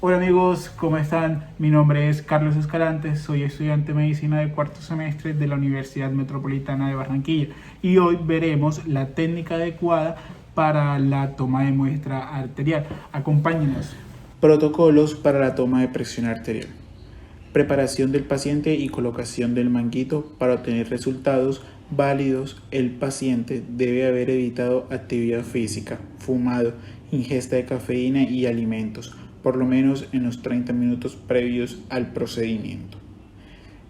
Hola amigos, ¿cómo están? Mi nombre es Carlos Escalante, soy estudiante de medicina de cuarto semestre de la Universidad Metropolitana de Barranquilla y hoy veremos la técnica adecuada para la toma de muestra arterial. Acompáñenos. Protocolos para la toma de presión arterial. Preparación del paciente y colocación del manguito. Para obtener resultados válidos, el paciente debe haber evitado actividad física, fumado, ingesta de cafeína y alimentos, por lo menos en los 30 minutos previos al procedimiento.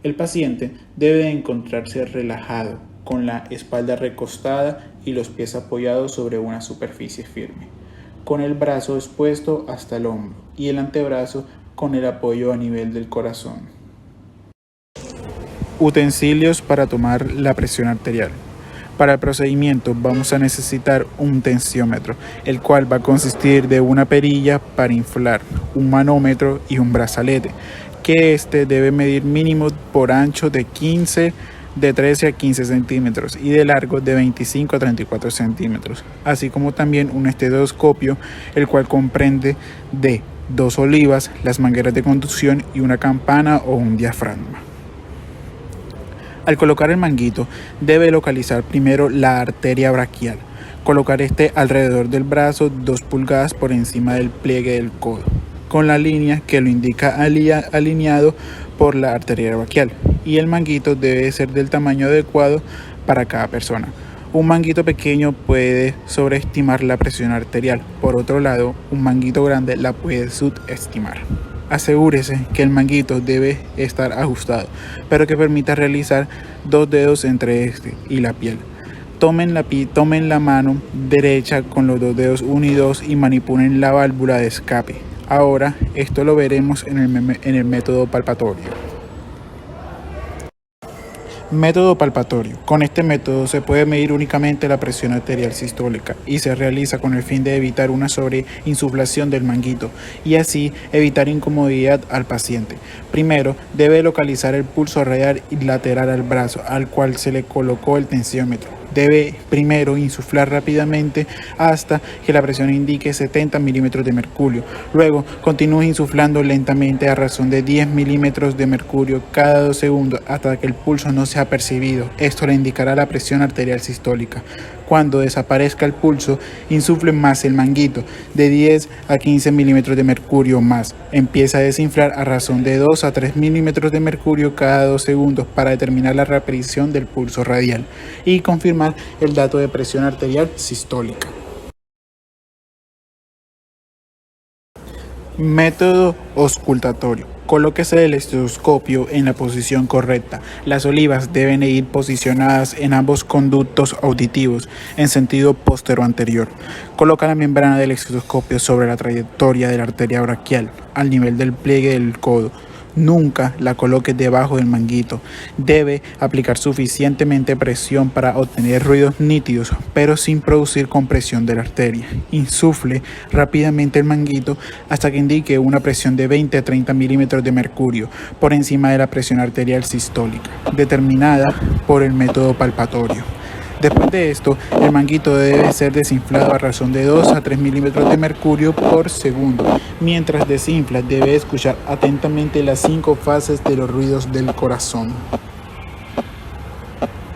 El paciente debe encontrarse relajado, con la espalda recostada y los pies apoyados sobre una superficie firme, con el brazo expuesto hasta el hombro y el antebrazo con el apoyo a nivel del corazón. Utensilios para tomar la presión arterial. Para el procedimiento vamos a necesitar un tensiómetro, el cual va a consistir de una perilla para inflar, un manómetro y un brazalete, que debe medir mínimo por ancho de 13 a 15 centímetros y de largo de 25 a 34 centímetros, así como también un estetoscopio, el cual comprende de 2 olivas, las mangueras de conducción y una campana o un diafragma. Al colocar el manguito, debe localizar primero la arteria braquial. Colocar alrededor del brazo 2 pulgadas por encima del pliegue del codo, con la línea que lo indica alineado por la arteria braquial, y el manguito debe ser del tamaño adecuado para cada persona. Un manguito pequeño puede sobreestimar la presión arterial, por otro lado, un manguito grande la puede subestimar. Asegúrese que el manguito debe estar ajustado, pero que permita realizar 2 dedos entre y la piel. Tomen la mano derecha con los 2 dedos unidos y manipulen la válvula de escape. Ahora, esto lo veremos en el método palpatorio. Método palpatorio. Con este método se puede medir únicamente la presión arterial sistólica y se realiza con el fin de evitar una sobreinsuflación del manguito y así evitar incomodidad al paciente. Primero, debe localizar el pulso radial y lateral al brazo, al cual se le colocó el tensiómetro. Debe primero insuflar rápidamente hasta que la presión indique 70 milímetros de mercurio. Luego, continúe insuflando lentamente a razón de 10 milímetros de mercurio cada 2 segundos hasta que el pulso no sea percibido. Esto le indicará la presión arterial sistólica. Cuando desaparezca el pulso, insufle más el manguito de 10 a 15 milímetros de mercurio más. Empieza a desinflar a razón de 2 a 3 milímetros de mercurio cada 2 segundos para determinar la reaparición del pulso radial y confirmar el dato de presión arterial sistólica. Método auscultatorio. Colóquese el estetoscopio en la posición correcta. Las olivas deben ir posicionadas en ambos conductos auditivos en sentido postero-anterior. Coloca la membrana del estetoscopio sobre la trayectoria de la arteria braquial, al nivel del pliegue del codo. Nunca la coloque debajo del manguito. Debe aplicar suficientemente presión para obtener ruidos nítidos, pero sin producir compresión de la arteria. Insufle rápidamente el manguito hasta que indique una presión de 20 a 30 milímetros de mercurio por encima de la presión arterial sistólica, determinada por el método palpatorio. Después de esto, el manguito debe ser desinflado a razón de 2 a 3 milímetros de mercurio por segundo. Mientras desinfla, debe escuchar atentamente las 5 fases de los ruidos del corazón.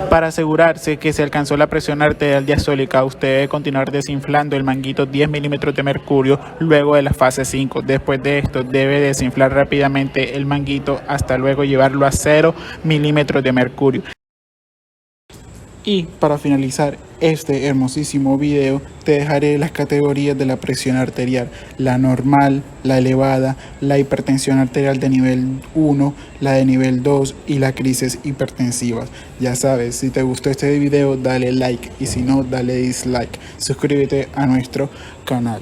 Para asegurarse que se alcanzó la presión arterial diastólica, usted debe continuar desinflando el manguito 10 milímetros de mercurio luego de la fase 5. Después de esto, debe desinflar rápidamente el manguito hasta luego llevarlo a 0 milímetros de mercurio. Y para finalizar este hermosísimo video, te dejaré las categorías de la presión arterial: la normal, la elevada, la hipertensión arterial de nivel 1, la de nivel 2 y la crisis hipertensivas. Ya sabes, si te gustó este video, dale like y si no, dale dislike. Suscríbete a nuestro canal.